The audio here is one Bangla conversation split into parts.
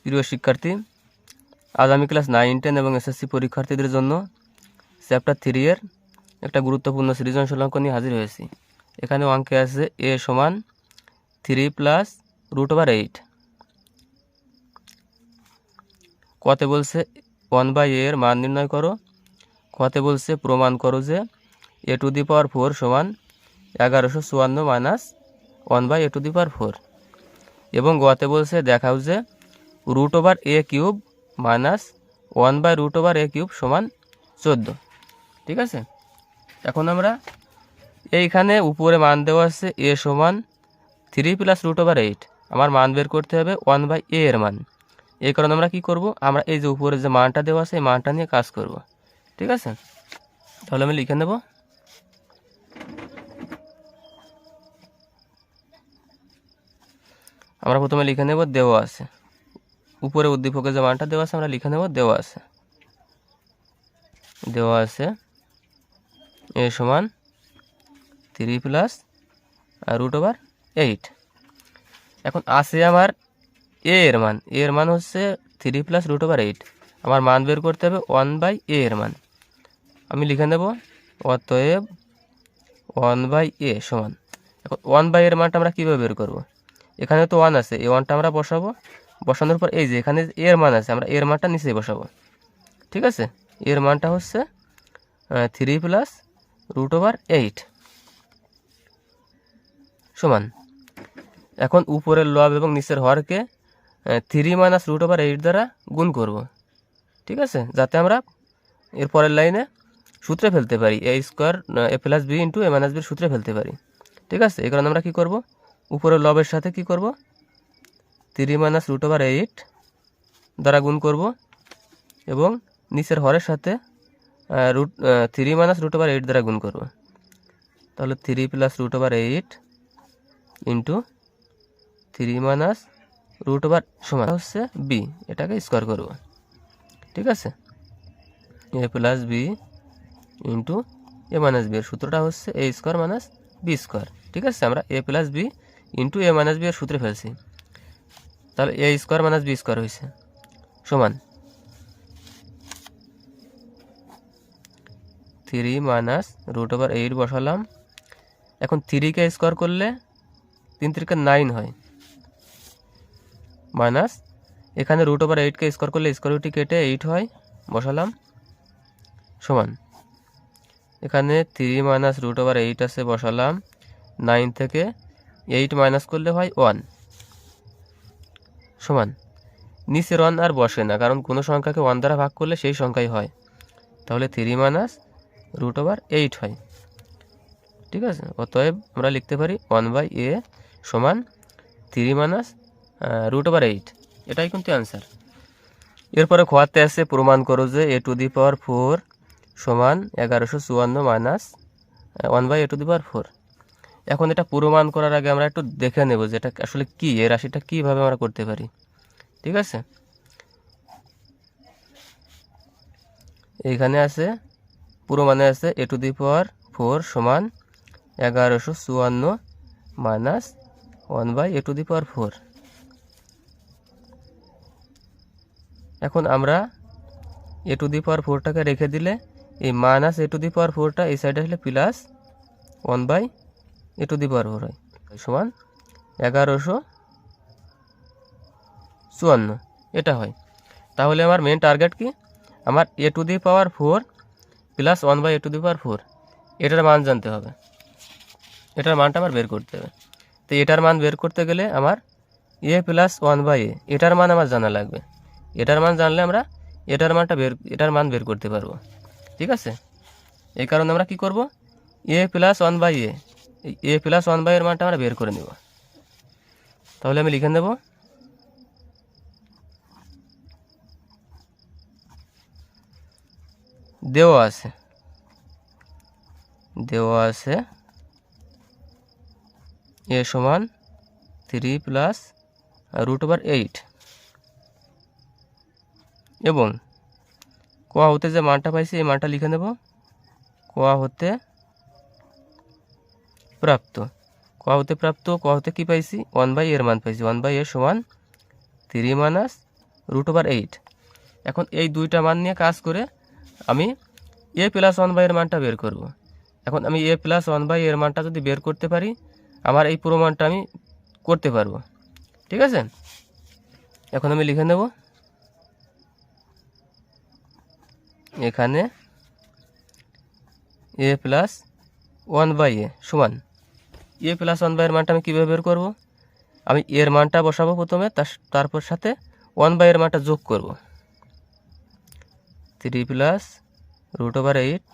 প্রিয় শিক্ষার্থী, আজ আমি ক্লাস 9, 10 এবং এসএসসি পরীক্ষার্থীদের জন্য চ্যাপ্টার 3 এর একটা গুরুত্বপূর্ণ সৃজনশীল অঙ্ক নিয়ে হাজির হয়েছি। এখানে অঙ্কে আছে a সমান 3 প্লাস √8। কতে বলছে 1/a এর মান নির্ণয় করো। কতে বলছে প্রমাণ করো যে a⁴ সমান 1154 মাইনাস 1/a⁴। এবং গতে বলছে দেখাও যে √a³ মাইনাস 1/√a³ সমান 14। ঠিক আছে, এখন আমরা এইখানে উপরে মান দেওয়া আছে a সমান 3 প্লাস √8। আমার মান বের করতে হবে 1/a এর মান। এই কারণে আমরা কি করব, আমরা এই যে উপরে যে মানটা দেওয়া আছে এই মানটা নিয়ে কাজ করব। ঠিক আছে, তাহলে আমি লিখে নেব আমরা প্রথমে লিখে নেব দেওয়া আছে, উপরে উদ্দীপকে যে মানটা দেওয়া আছে আমরা লিখে নেব দেওয়া আছে a সমান 3 প্লাস √8। এখন আছে আমার a এর মান হচ্ছে 3 প্লাস √8। আমার মান বের করতে হবে 1/a এর মান। আমি লিখে নেব অতএব 1/a সমান, এখন 1/a এর মানটা আমরা কীভাবে বের করব। এখানে তো 1 আছে, এই 1টা আমরা বসাবো। বসানোর পর এই যে এখানে এর মান আছে, আমরা এর মানটা নিচে বসাবো। ঠিক আছে, এর মানটা হচ্ছে 3 প্লাস √8 সমান, এখন উপরের লব এবং নিচের হরকে 3 মাইনাস √8 দ্বারা গুণ করব। ঠিক আছে, যাতে আমরা এর পরের লাইনে সূত্রে ফেলতে পারি a² a plus b into a minus বির সূত্রে ফেলতে পারি। ঠিক আছে, এই কারণে আমরা কী করব, উপরের লবের সাথে কি করব 3 মাইনাস √8 দ্বারা গুণ করব এবং নিচের হরের সাথে 3 মাইনাস √8 দ্বারা গুণ করব। তাহলে 3 প্লাস √8 ইন্টু 3 মাইনাস √8 সমান হচ্ছে b, এটাকে স্কোয়ার করব। ঠিক আছে, a plus b into a minus B এর সূত্রটা হচ্ছে a² মাইনাস b²। ঠিক আছে, আমরা a plus b into a minus B এর সূত্রে ফেলছি, তাহলে a² মাইনাস b² হয়েছে সমান 3 মাইনাস √8 বসালাম। এখন 3কে স্কোয়ার করলে 3 × 9 হয়, মাইনাস এখানে √8কে স্কোয়ার করলে স্কোয়ার রুটটি কেটে 8 হয়, বসালাম সমান এখানে 3 মাইনাস √8 আছে, বসালাম। 9 থেকে 8 মাইনাস করলে হয় 1 সমান নিচের 1 আর বসে না, কারণ কোনো সংখ্যাকে 1 দ্বারা ভাগ করলে সেই সংখ্যাই হয়, তাহলে 3 মাইনাস √8 হয়। ঠিক আছে, অতএব আমরা লিখতে পারি 1/a সমান 3 মাইনাস √8। এটাই কিন্তু অ্যান্সার। এরপরে খোয়াতে আছে প্রমাণ করো যে a⁴ সমান 1154 মাইনাস 1/a⁴। এখন এটা প্রমাণ করার আগে আমরা একটু দেখে নেব যে এটা আসলে কি, এই রাশিটা কীভাবে আমরা করতে পারি। ঠিক আছে, এইখানে আছে প্রমাণে আছে a⁴ সমান 1154 মাইনাস 1/a⁴। এখন আমরা a⁴টাকে রেখে দিলে এই মাইনাস a⁴টা এই সাইডে আসলে প্লাস 1/a⁴ হয়, সমান 1154 এটা হয়। তাহলে আমার মেন টার্গেট কি, আমার a⁴ প্লাস 1/a⁴ এটার মান জানতে হবে, এটার মানটা আমার বের করতে হবে। তো এটার মান বের করতে গেলে আমার a প্লাস 1/a এটার মান আমার জানা লাগবে। এটার মান জানলে আমরা এটার মান বের করতে পারবো। ঠিক আছে, এই কারণে আমরা কি করব, a প্লাস 1/a এর মানটা আমরা বের করে নেব। তাহলে আমি লিখে নেব দেওয়া আছে a সমান 3 প্লাস √8 এবং কোয়া হতে যে মানটা পাইছি এই মানটা লিখে নেব কোয়া হতে প্রাপ্ত। কোয়া হতে কি পাইছি, 1/a এর মান পাইছি। 1/a সমান 3 মাইনাস √8। এখন এই দুইটা মান নিয়ে কাজ করে আমি a + 1/a এর মানটা বের করব। এখন আমি a + 1/a এর মানটা যদি বের করতে পারি, আমার এই পুরো মানটা আমি করতে পারবো। ঠিক আছে, এখন আমি লিখে নেব এখানে a + 1/a সমান a + 1/a এর মানটা আমি কীভাবে বের করব? আমি এর মানটা বসাবো প্রথমে, তারপর সাথে 1/a এর মানটা যোগ করব। 3 + √8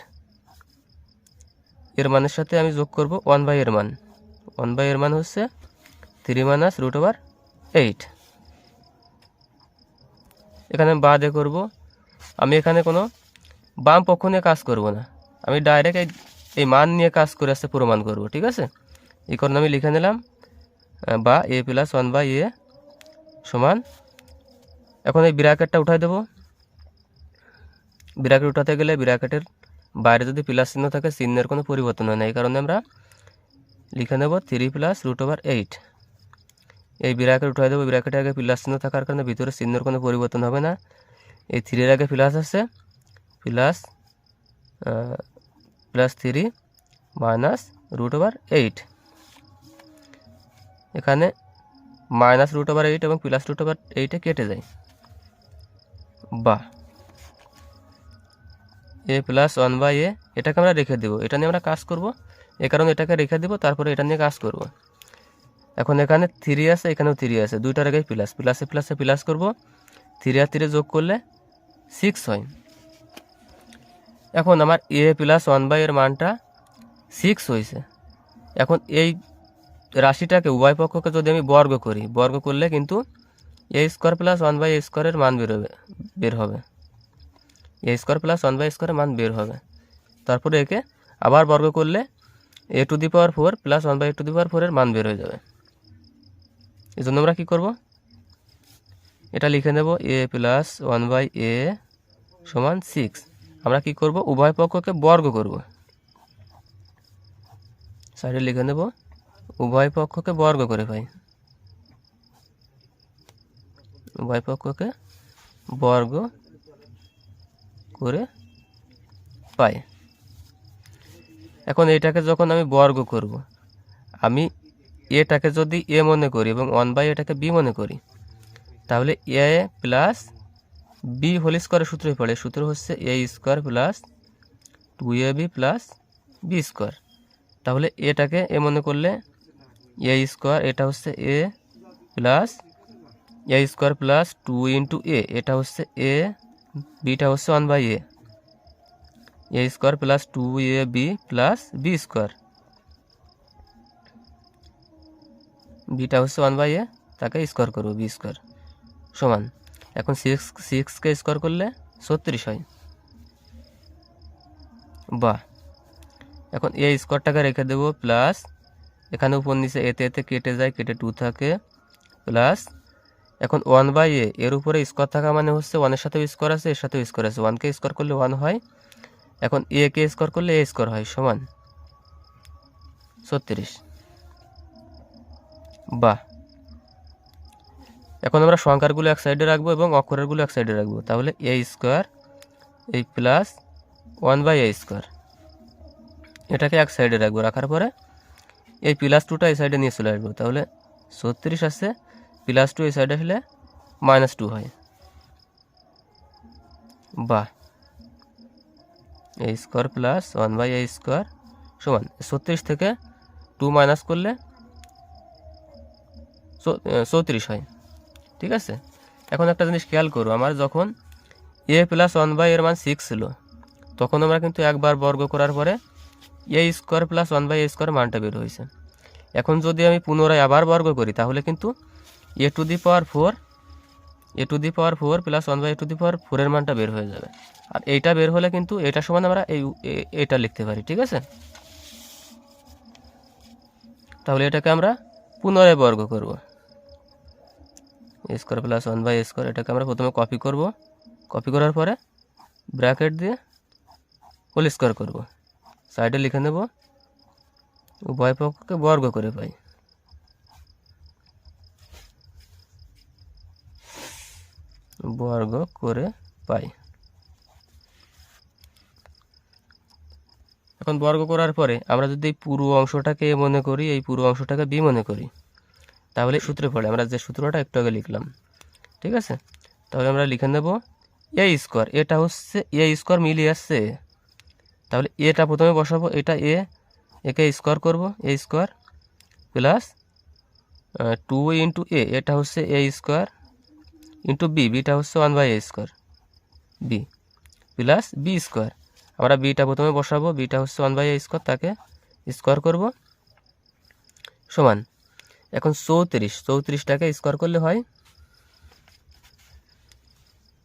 এর মানের সাথে আমি যোগ করব 1/a এর মান। 1/a এর মান হচ্ছে 3 - √8। এখানে বাদে করব, আমি এখানে কোনো বাম পক্ষ নিয়ে কাজ করব না, আমি ডাইরেক্ট এই মান নিয়ে কাজ করে আসতে প্রমাণ করব। ঠিক আছে, এই কারণে আমি লিখে নিলাম বা a + 1/a সমান, এখন এই ব্র্যাকেটটা উঠাই দেব। ব্র্যাকেট উঠাতে গেলে ব্র্যাকেটের বাইরে যদি প্লাস চিহ্ন থাকে চিহ্নের কোনো পরিবর্তন হয় না, এই কারণে আমরা লিখে নেব 3 + √8। এই ব্র্যাকেট উঠাই দেবো, ব্র্যাকেটের আগে প্লাস চিহ্ন থাকার কারণে ভিতরে চিহ্নের কোনো পরিবর্তন হবে না। এই 3 এর আগে প্লাস আছে, প্লাস +3 - √8। এখানে -√8 এবং +√8 কেটে যায়। বা a + 1/a এটাকে আমরা রেখে দেবো, এটা নিয়ে আমরা কাজ করব, এ কারণে এটাকে রেখে দেবো, তারপরে এটা নিয়ে কাজ করব। এখন এখানে 3 আছে, এখানেও 3 আছে, দুইটার আগে প্লাস, প্লাসে প্লাসে প্লাস করব, 3 আর 3 যোগ করলে 6 হয়। এখন আমার a + 1/a এর মানটা 6 হয়েছে। এখন এই রাশিটাকে উভয় পক্ষকে যদি আমি বর্গ করি, বর্গ করলে কিন্তু a² + 1/a² এর মান বের হবে। a² + 1/a² এর মান বের হবে। তারপরে একে আবার বর্গ করলে a⁴ + 1/a⁴ এর মান বের হয়ে যাবে। এই জন্য আমরা কী করব, এটা লিখে নেব a + 1/a সমান 6। আমরা কি করব, উভয় পক্ষকে বর্গ করব। সাইডে লিখে নেব উভয় পক্ষকে বর্গ করে পাই, উভয় পক্ষকে বর্গ করে পাই। এখন এটাকে যখন আমি বর্গ করব, আমি এটাকে যদি a মনে করি এবং 1/a এটাকে b মনে করি, তাহলে a + b হোল² সূত্রে পড়ে, সূত্র হচ্ছে a² + 2ab + b²। তাহলে এটাকে a মনে করলে a², এটা হচ্ছে a + a² + 2 * a, এটা হচ্ছে a, bটা হচ্ছে 1/a, a² + 2ab + b², bটা হচ্ছে 1/a, তাকে স্কোয়ার করব, b² সমান, এখন 6কে স্কোয়ার করলে 36 হয়। বা এখন a² রেখে দেবো, প্লাস এখানে উপর নিচে এতে এতে কেটে যায়, কেটে 2 থাকে, প্লাস এখন 1/a এর উপরে স্কোয়ার থাকা মানে হচ্ছে 1-এর সাথেও স্কোয়ার আছে, এর সাথেও স্কোয়ার আছে, 1কে স্কোয়ার করলে 1 হয়, এখন a-কে স্কোয়ার করলে a² হয়, সমান 36। বা এখন আমরা সংখ্যারগুলো এক সাইডে রাখবো এবং অক্ষরেরগুলো এক সাইডে রাখবো, তাহলে a² এই প্লাস 1/a², এটাকে এক সাইডে রাখবো, রাখার পরে এই +2টা এই সাইডে নিয়ে চলে আসবো, তাহলে 36 আছে, +2 এই সাইডে আসলে -2 হয়। বা a² + 1/a² সমান 36 থেকে 2 মাইনাস করলে 34 হয়। ঠিক আছে, এখন একটা জিনিস খেয়াল করো, আমার যখন a + 1/a এর মান 6 ছিল, তখন আমরা কিন্তু একবার বর্গ করার পরে a² + 1/a² মানটা বের হয়েছে। এখন যদি আমি পুনরায় আবার বর্গ করি, তাহলে কিন্তু a⁴ + 1/a⁴ এর মানটা বের হয়ে যাবে। আর এইটা বের হলে কিন্তু এটা সমান আমরা এটা লিখতে পারি। ঠিক আছে, তাহলে এটাকে আমরা পুনরায় বর্গ করব, a² + 1/a², এটাকে আমরা প্রথমে কপি করব, কপি করার পরে ব্র্যাকেট দিয়ে হোল² করব, সাইডে লিখে নেব উভয় পক্ষকে বর্গ করে পাই। বর্গ করে পাই। এখন বর্গ করার পরে আমরা যদি এই পুরো অংশটাকে এ মনে করি, এই পুরো অংশটাকে বি মনে করি, তাহলে সূত্রে পড়ে আমরা যে সূত্রটা একটু আগে লিখলাম, ঠিক আছে? তাহলে আমরা লিখে নেব এ স্কোয়ার, এটা হচ্ছে এ স্কোয়ার মিলিয়ে আসছে, তাহলে এটা প্রথমে বসাবো, এটা এ, একে স্কোয়ার করব, A square plus 2 into A, এটা হচ্ছে এ স্কোয়ার ইন্টু বি, বিটা হচ্ছে 1/a square B plus B square, আমরা বিটা প্রথমে বসাবো, বিটা হচ্ছে 1/a স্কোয়ার, তাকে স্কোয়ার করব সমান। এখন 34টাকে স্কোয়ার করলে হয়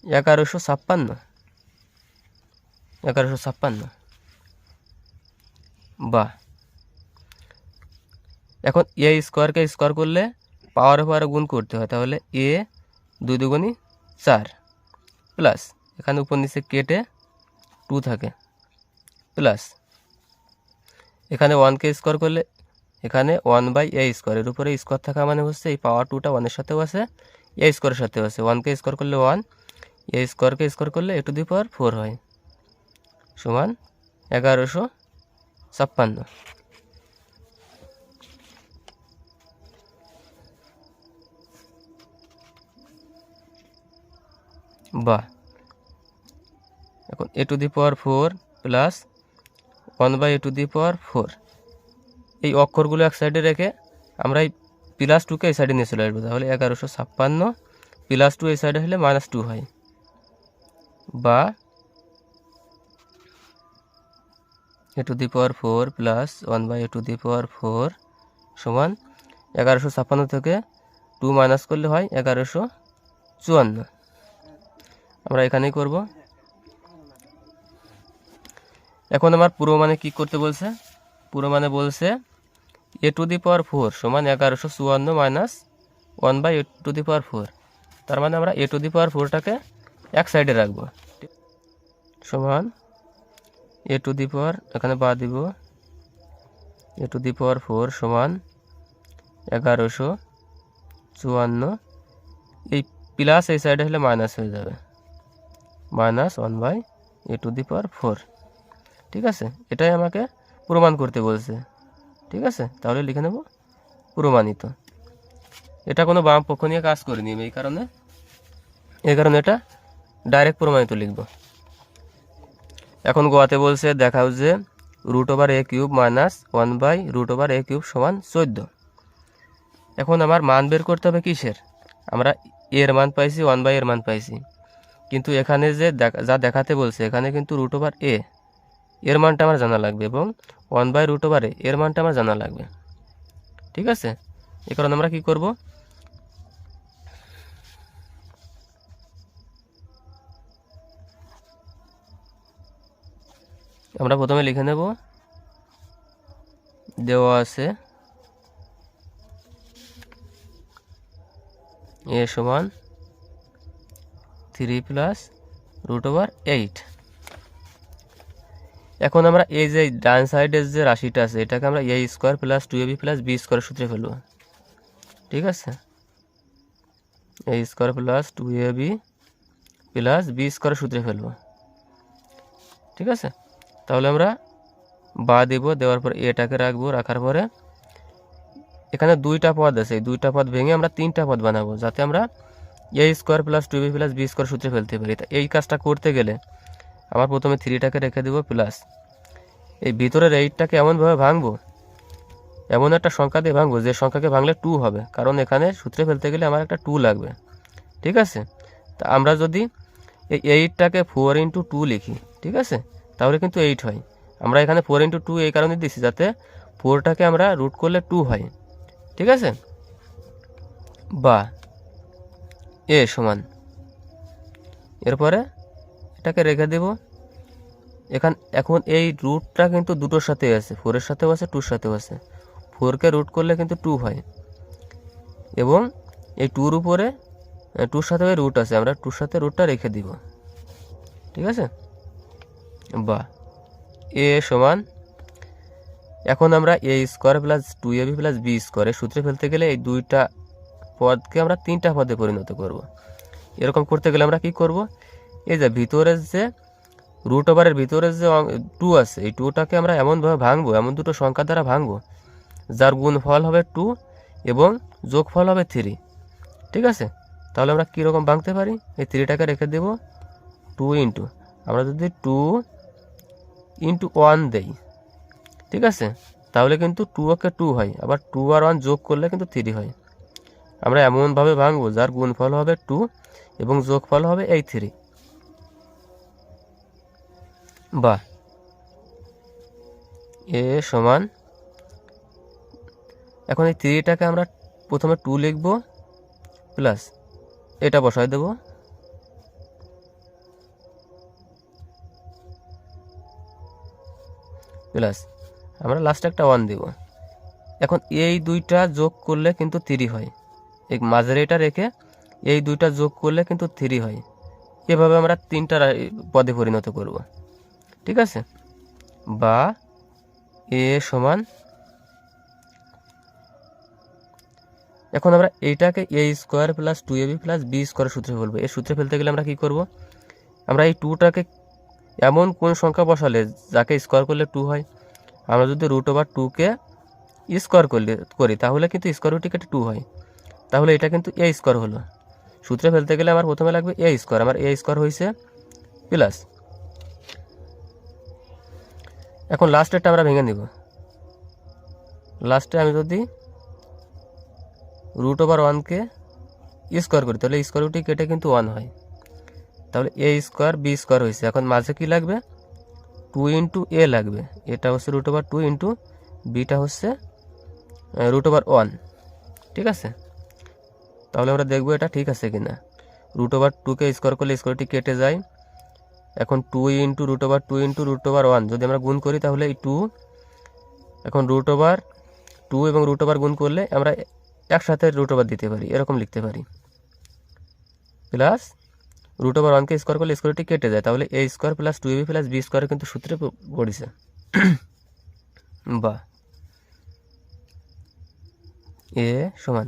1156 বা এখন এ স্কোয়ারকে স্কোয়ার করলে পাওয়ারে পাওয়ারে গুণ করতে হয়, তাহলে এ 2 দুগুণি 4 প্লাস এখানে উপর নিচে কেটে 2 থাকে প্লাস এখানে 1কে স্কোয়ার করলে এখানে 1/a স্কোয়ার, এর উপরে স্কোয়ার থাকা মানে হচ্ছে এই পাওয়ার 2টা 1-এর সাথেও আছে, এ স্কোয়ারের সাথেও আছে, 1কে স্কোয়ার করলে 1, এ স্কোয়ারকে স্কোয়ার করলে a টু দি পাওয়ার 4 হয়, সমান 1156। বা এখন a to the power 4 plus 1/a to the power 4, এই অক্ষরগুলো এক সাইডে রেখে আমরা এই প্লাস 2কে এই সাইডে নিয়ে চলে আসবো, তাহলে 1156 প্লাস 2 এই সাইডে হলে -2 হয়, বা a to the power 4 plus 1/a to the power 4 সমান 1156 থেকে 2 মাইনাস করলে হয় 1154। আমরা এখানেই করব। এখন আমার পুরো মানে কি করতে বলছে? পুরো মানে বলছে a টু দি পাওয়ার 4 সমান 1154 minus 1/a to the power 4, তার মানে আমরা a টু দি পাওয়ার 4টাকে এক সাইডে রাখবো, সমান a টু দি পাওয়ার, এখানে বাদ দিব, a টু দি পাওয়ার 4 সমান 1154, এই প্লাস এই সাইডে হলে মাইনাস হয়ে যাবে, -1/a টু দি পাওয়ার 4, ঠিক আছে? এটাই আমাকে প্রমাণ করতে বলছে, ঠিক আছে? তাহলে লিখে নেব প্রমাণিত। এটা কোনো বাম পক্ষ নিয়ে কাজ করিনি এই কারণে এটা ডাইরেক্ট প্রমাণিত লিখব। এখন গোয়াতে বলছে দেখাও যে √a³ মাইনাস 1/√a³ সমান 14। এখন আমার মান বের করতে হবে কিসের? আমরা এর মান পাইছি, 1/a এর মান পাইছি, কিন্তু এখানে যে যা দেখাতে বলছে এখানে কিন্তু √a এর মানটা আমার জানা লাগবে এবং 1/√a এর মানটা আমার জানা লাগবে, ঠিক আছে? এই কারণে আমরা কি করব, আমরা প্রথমে লিখে নেব, দেওয়া আছে a সমান 3 প্লাস √8। এখন আমরা এই যে ডান সাইডের যে রাশিটা আছে এটাকে আমরা a square plus 2ab plus b square সূত্রে ফেলব, ঠিক আছে? a square plus 2ab plus b square সূত্রে ফেলব, ঠিক আছে? তাহলে আমরা বা দেব, দেওয়ার পর এটাকে রাখবো, রাখার পরে এখানে 2টা পদ আছে, এই 2টা পদ ভেঙে আমরা 3টা পদ বানাবো, যাতে আমরা a square plus 2b plus b square সূত্রে ফেলতে পারি। এই কাজটা করতে গেলে আমার প্রথমে 3টাকে রেখে দেবো প্লাস এই ভিতরের 8টাকে এমনভাবে ভাঙবো, এমন একটা সংখ্যা দিয়ে ভাঙবো যে সংখ্যাকে ভাঙলে 2 হবে, কারণ এখানে সূত্রে ফেলতে গেলে আমার একটা 2 লাগবে, ঠিক আছে? তা আমরা যদি এই 8টাকে 4 ইন্টু 2 লিখি, ঠিক আছে, তাহলে কিন্তু 8 হয়। আমরা এখানে 4 ইন্টু 2 এই কারণে দিচ্ছি যাতে 4টাকে আমরা রুট করলে 2 হয়, ঠিক আছে? বা a সমান, এরপরে এটাকে রেখে দেব। এখন এই রুটটা কিন্তু দুটোর সাথে আছে, 4-এর সাথেও আছে, 2-এর সাথেও আছে। 4কে রুট করলে কিন্তু 2 হয় এবং এই 2-র উপরে 2-র সাথে রুট আছে, আমরা 2-র সাথে রুটটা রেখে দিব, ঠিক আছে? বা a সমান, এখন আমরা a square plus 2ab plus b স্কোয়ারের সূত্রে ফেলতে গেলে এই 2টা পদকে আমরা 3টা পদে পরিণত করব। এরকম করতে গেলে আমরা কি করব, এই যে ভিতরের যে রুট ওভারের ভিতরের যে 2 আছে, এই 2টাকে আমরা এমনভাবে ভাঙবো, এমন দুটো সংখ্যা দ্বারা ভাঙবো যার গুণফল হবে 2 এবং যোগফল হবে 3। ঠিক আছে, তাহলে আমরা কীরকম ভাঙতে পারি, এই 3টাকে রেখে দেব 2 ইন্টু, আমরা যদি 2 ইন্টু 1 দেই, ঠিক আছে, তাহলে কিন্তু 2 ওকে 2 হয়, আবার 2 আর 1 যোগ করলে কিন্তু 3 হয়। আমরা এমনভাবে ভাঙবো যার গুণফল হবে 2 এবং যোগফল হবে এই 3। বা এ সমান, এখন এই 3টাকে আমরা প্রথমে 2 লিখব প্লাস এটা বসাই দেব, প্লাস আমরা লাস্টে একটা 1 দেব। এখন এই দুইটা যোগ করলে কিন্তু 3 হয়, এই মাঝের এটা রেখে এই দুইটা যোগ করলে কিন্তু 3 হয়। এভাবে আমরা 3টা পদে পরিণত করব। ঠিক আছে, বা এ সমান, এখন আমরা এইটাকে a square plus 2ab plus B square সূত্রে ফেলবো। এই সূত্রে ফেলতে গেলে আমরা কি করব, আমরা এই 2টাকে এমন কোন সংখ্যা বসালে যাকে স্কোয়ার করলে 2 হয়, আমরা যদি রুট ওভার 2কে স্কোয়ার করি তাহলে কিন্তু স্কোয়ার রুট কেটে 2 হয়, তাহলে এটা কিন্তু এ স্কোয়ার হলো। সূত্রে ফেলতে গেলে আমার প্রথমে লাগবে এ স্কোয়ার, আমার এ স্কোয়ার হয়েছে প্লাস, এখন লাস্টেরটা আমরা ভেঙে নিব। লাস্টে আমি যদি রুট ওভার 1কে স্কোয়ার করি তাহলে স্কোয়ার রুটই কেটে কিন্তু 1 হয়, তাহলে এ স্কোয়ার বি স্কোয়ার হয়েছে। এখন মাঝে কি লাগবে, 2 ইন্টু এ লাগবে, এটা হচ্ছে রুট ওভার 2 ইন্টু বিটা হচ্ছে রুট ওভার 1। ঠিক আছে, তাহলে আমরা দেখবো এটা ঠিক আছে কিনা। রুট ওভার 2কে স্কোয়ার করলে স্কোয়ারটি কেটে যায়। এখন 2 into root over 2 into root over 1 যদি আমরা গুণ করি তাহলে এই 2, এখন রুট ওভার 2 এবং রুট ওভার গুণ করলে আমরা একসাথে রুট ওভার দিতে পারি, এরকম লিখতে পারি, প্লাস রুট ওভার 1কে স্কোয়ার করলে স্কোয়ারটি কেটে যায়, তাহলে a square plus 2ab plus B square কিন্তু সূত্রে পড়েছে। বা এ সমান,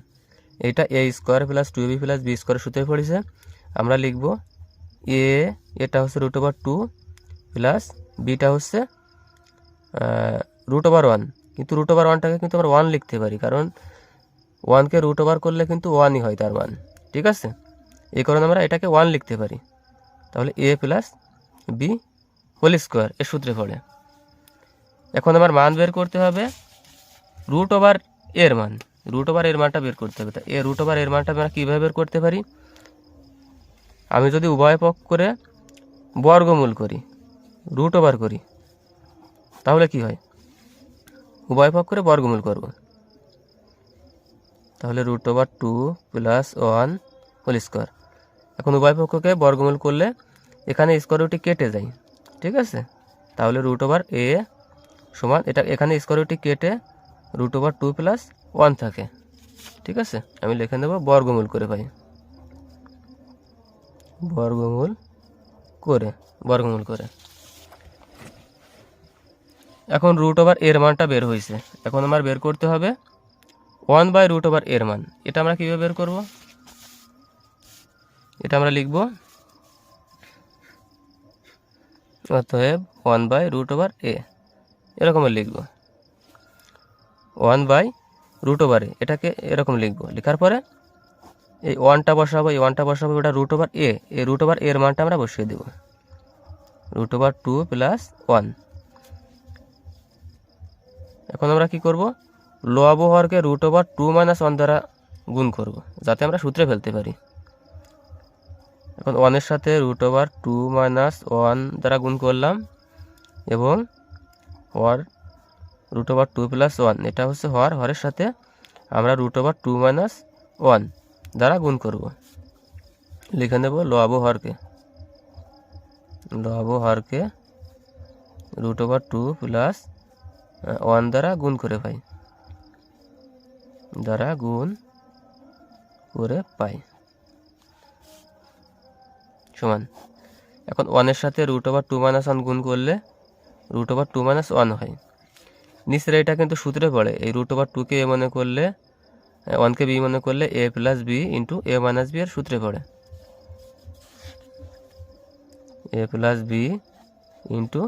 এটা a square plus 2ab plus B square সূত্রে পড়েছে। আমরা লিখব এ, এটা হচ্ছে রুট ওভার 2 প্লাস বিটা হচ্ছে রুট ওভার 1, কিন্তু রুট ওভার 1টাকে কিন্তু আমরা 1 লিখতে পারি, কারণ 1কে রুট ওভার করলে কিন্তু 1ই হয় তার মান। ঠিক আছে, এই কারণে আমরা এটাকে 1 লিখতে পারি, তাহলে এ প্লাস বি হোল স্কোয়ার এর সূত্রে পড়ে। এখন আমার মান বের করতে হবে রুট ওভার এর মান, রুট ওভার এর মানটা বের করতে হবে। তা এ রুট ওভার এর মানটা আমরা কীভাবে বের করতে পারি, আমি যদি উভয় পক্ষ করে বর্গমূল করি, রুট ওভার করি, তাহলে কি হয়, উভয় পক্ষ করে বর্গমূল করব, তাহলে root over 2 plus 1 whole square. এখন উভয় পক্ষকে বর্গমূল করলে এখানে স্কোয়ার রুটটি কেটে যায়। ঠিক আছে, তাহলে রুট ওভার এ সমান, এটা এখানে স্কোয়ার রুটটি কেটে রুট ওভার 2 প্লাস 1 থাকে। ঠিক আছে, আমি লিখে নেব বর্গমূল করে পাই, বর্গমূল করে। এখন রুট ওভার এর মানটা বের হয়েছে, এখন আমার বের করতে হবে 1/রুট ওভার এর মান। এটা আমরা কীভাবে বের করব, এটা আমরা লিখব অতএব 1/রুট ওভার এ, এরকম লিখব 1/রুট ওভার এ, এটাকে এরকম লিখব। লেখার পরে এই 1টা বসাবো, এই 1টা বসাবো, ওটা রুট ওভার এ, এই রুট ওভার এর মানটা আমরা বসিয়ে দেব, রুট ওভার 2 প্লাস 1। এখন আমরা কি করব, লব হরকে রুট ওভার 2 - 1 দ্বারা গুণ করব, যাতে আমরা সূত্রে ফেলতে পারি। এখন 1-এর সাথে রুট ওভার 2 - 1 দ্বারা গুণ করলাম, এবং হর রুট ওভার 2 প্লাস 1, এটা হচ্ছে হরের সাথে আমরা রুট ওভার 2 - 1 দ্বারা গুণ করব। লিখে নেব লব হরকে রুট ওভার 2 প্লাস 1 দ্বারা গুণ করে পাই, সমান। এখন 1-এর সাথে রুট ওভার 2 - 1 গুণ করলে রুট ওভার 2 - 1 হয়। নিচের এটা কিন্তু সূত্রে পড়ে, এই রুট ওভার 2কে এ মনে করলে, 1কে বি মনে করলে a plus b into a minus B এর সূত্রে পড়ে। A plus b into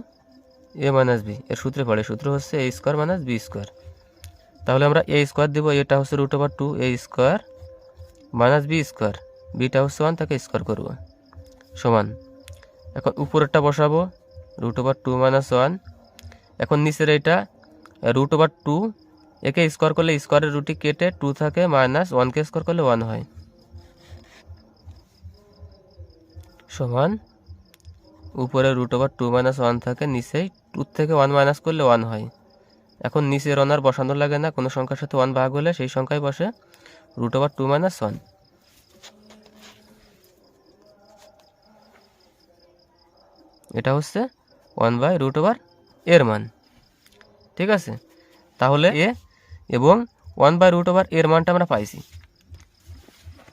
a minus B. এর সূত্রে পড়ে, সূত্র হচ্ছে এ স্কোয়ার মাইনাস বি স্কোয়ার। তাহলে আমরা এ স্কোয়ার দেবো, এটা হচ্ছে √2 a square minus b square, beta হচ্ছে 1, তাকে স্কোয়ার করব সমান। এখন উপরেরটা বসাবো √2 মাইনাস 1। এখন নিচের এইটা √2, একে স্কোয়ার করলে স্কোয়ারের রুটি কেটে 2 থাকে, মাইনাস 1কে স্কোয়ার করলে 1 হয়, সমান উপরে √2 মাইনাস 1 থাকে, নিচেই 2 থেকে 1 মাইনাস করলে 1 হয়। এখন নিচের অনার বসানো লাগে না, কোনো সংখ্যার সাথে 1 ভাগ হলে সেই সংখ্যায় বসে √2 মাইনাস 1। এটা হচ্ছে 1/√, এর মান। ঠিক আছে, তাহলে এ এবং 1/√, এর মানটা আমরা পাইছি।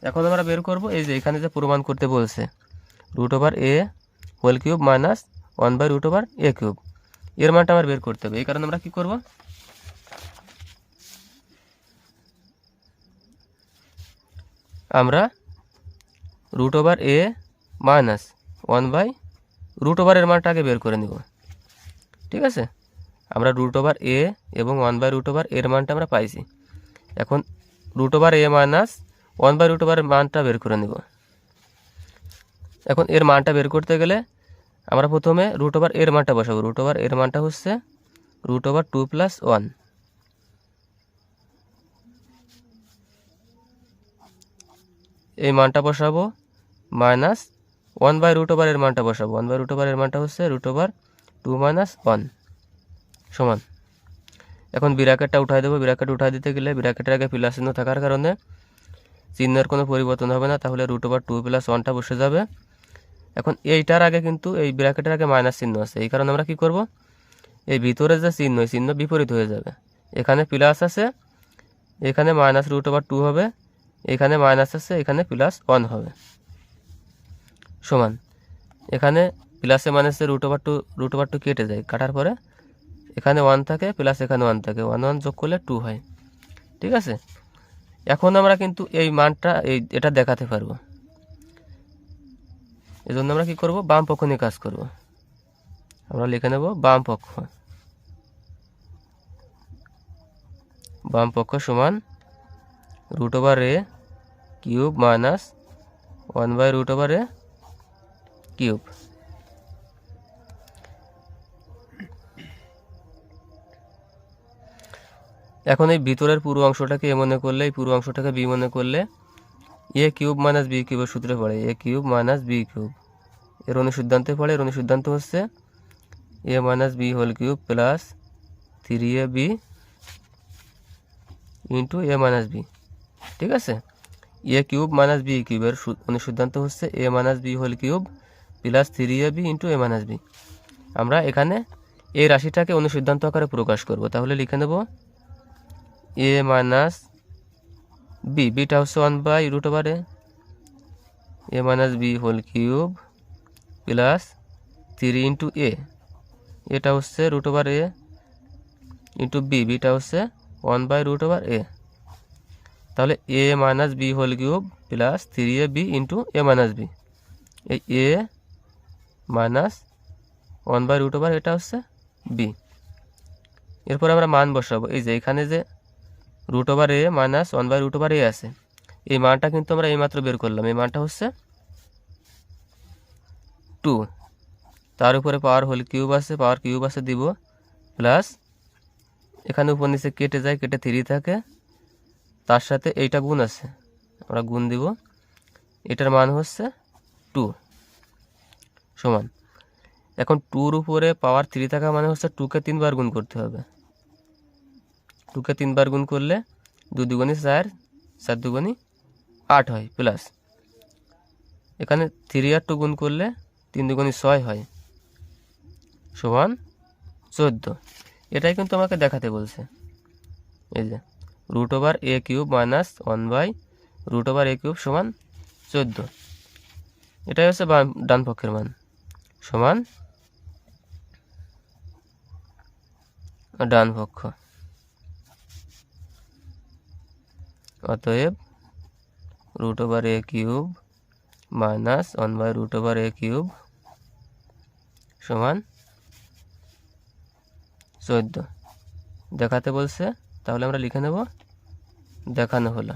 এখন আমরা বের করব এই যে এখানে যে প্রমাণ করতে বলছে √a² মাইনাস 1/√a³, এর মানটা আমার বের করতে হবে। এই কারণে আমরা কি করব, আমরা √a মাইনাস 1/√, এর মানটা আগে বের করে নিব। ঠিক আছে, আমরা √a এবং 1/√, এর মানটা আমরা পাইছি। এখন √a মাইনাস 1/√, এর মানটা বের করে নিব। এখন এর মানটা বের করতে গেলে আমরা প্রথমে √, এর মানটা বসাবো। √, এর মানটা হচ্ছে √2 প্লাস 1। এই মানটা বসাবো, মাইনাস 1/√, এর মানটা বসাবো। 1/√, এর মানটা হচ্ছে √2 মাইনাস 1 সমান। এখন ব্র্যাকেটটা উঠাই দেবো। ব্র্যাকেট উঠাই দিতে গেলে ব্র্যাকেটের আগে প্লাস চিহ্ন থাকার কারণে চিহ্নের কোনো পরিবর্তন হবে না, তাহলে √2 প্লাস 1টা বসে যাবে। এখন এইটার আগে কিন্তু এই ব্র্যাকেটের আগে মাইনাস চিহ্ন আছে, এই কারণে আমরা কি করব, এই ভিতরে যে চিহ্ন, চিহ্ন বিপরীত হয়ে যাবে। এখানে প্লাস আছে, এখানে মাইনাস √2 হবে, এখানে মাইনাস আছে, এখানে প্লাস 1 হবে সমান। এখানে প্লাসে মাইনাসে √2 কেটে যায়, কাটার পরে এখানে 1 থাকে, প্লাস এখানে 1 থাকে, 1 1 যোগ করলে 2 হয়। ঠিক আছে, এখন আমরা কিন্তু এই মানটা এটা দেখাতে পারবো। এজন্য আমরা কি করব, বাম পক্ষ নিয়ে কাজ করব। আমরা লিখে নেব বাম পক্ষ। বাম পক্ষ সমান √a³ মাইনাস 1/√a³। এখন এই ভিতরের পুরো অংশটাকে এ মনে করলে, এই পুরো অংশটাকে বি মনে করলে a³ মাইনাস b³ এর সূত্রে পড়ে a³ মাইনাস b³। এর অনুসিদ্ধান্তে পড়ে, এর অনুসিদ্ধান্ত হচ্ছে a minus b³ plus 3ab into a minus b। ঠিক আছে, a³ মাইনাস b³ এর অনুসিদ্ধান্ত হচ্ছে a minus b³ plus 3ab into a minus b। আমরা এখানে এই রাশিটাকে অনুসিদ্ধান্ত আকারে প্রকাশ করব। তাহলে লিখে নেব a মাইনাস b, বিটা হচ্ছে 1/√, a minus b³ plus 3 into a, এটা হচ্ছে √a ইন্টু b, বিটা হচ্ছে 1/√a। তাহলে a minus b³ plus 3ab into a minus b, এই a মাইনাস 1/√, এটা হচ্ছে b। এরপর আমরা মান বসাবো। এই যে এখানে যে √a মাইনাস 1/√a আছে, এই মানটা কিন্তু আমরা এইমাত্র বের করলাম, এই মানটা হচ্ছে 2। তার উপরে পাওয়ার হোল কিউব আছে, পাওয়ার কিউব আছে দিব, প্লাস এখানে উপর নিচে কেটে যায়, কেটে 3 থাকে, তার সাথে এইটা গুণ আছে, আমরা গুণ দিব, এটার মান হচ্ছে 2 সমান। এখন 2-র উপরে পাওয়ার 3 থাকা মানে হচ্ছে 2কে 3 বার গুণ করতে হবে। 2কে 3 বার গুণ করলে 2 দুগুণে 4, 4 দুগুণে 8 হয়, প্লাস এখানে 3 আর 2 গুণ করলে 3 দুগুণে 6 হয়, সমান 14। এটাই কিন্তু আমাকে দেখাতে বলছে। এই যে √a³ মাইনাস 1/√a³ সমান 14, এটাই হচ্ছে ডান পক্ষের মান, সমান ডান পক্ষ। অতএব √a³ মাইনাস 1/√a³ সমান 14 দেখাতে বলছে, তাহলে আমরা লিখে নেব দেখানো হলো।